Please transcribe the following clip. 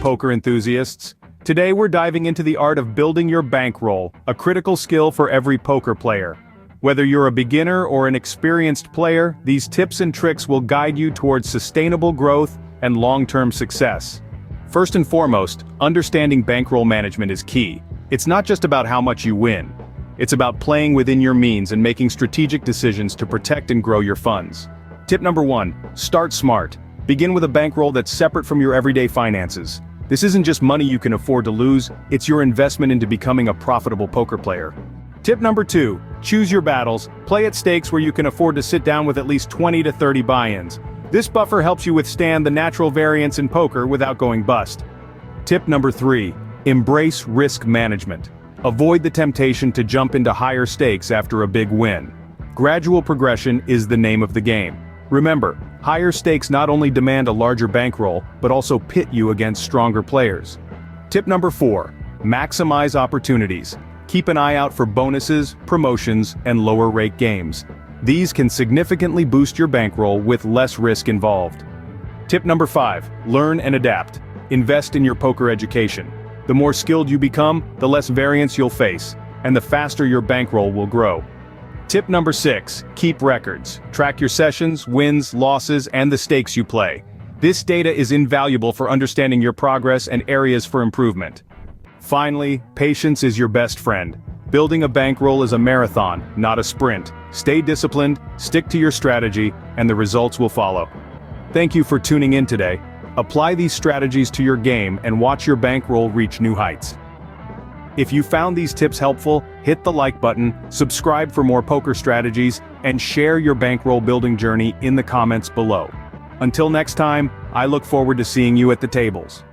poker enthusiasts. Today we're diving into the art of building your bankroll, a critical skill for every poker player. Whether you're a beginner or an experienced player, these tips and tricks will guide you towards sustainable growth and long-term success. First and foremost, understanding bankroll management is key. It's not just about how much you win. It's about playing within your means and making strategic decisions to protect and grow your funds. Tip number 1, start smart. Begin with a bankroll that's separate from your everyday finances. This isn't just money you can afford to lose, it's your investment into becoming a profitable poker player. Tip number 2, choose your battles. Play at stakes where you can afford to sit down with at least 20 to 30 buy-ins. This buffer helps you withstand the natural variance in poker without going bust. Tip number 3, embrace risk management. Avoid the temptation to jump into higher stakes after a big win. Gradual progression is the name of the game. Remember, higher stakes not only demand a larger bankroll, but also pit you against stronger players. Tip number 4, maximize opportunities. Keep an eye out for bonuses, promotions, and lower-rake games. These can significantly boost your bankroll with less risk involved. Tip number 5, learn and adapt. Invest in your poker education. The more skilled you become, the less variance you'll face, and the faster your bankroll will grow. Tip number 6, keep records. Track your sessions, wins, losses, and the stakes you play. This data is invaluable for understanding your progress and areas for improvement. Finally, patience is your best friend. Building a bankroll is a marathon, not a sprint. Stay disciplined, stick to your strategy, and the results will follow. Thank you for tuning in today. Apply these strategies to your game and watch your bankroll reach new heights. If you found these tips helpful, hit the like button, subscribe for more poker strategies, and share your bankroll building journey in the comments below. Until next time, I look forward to seeing you at the tables.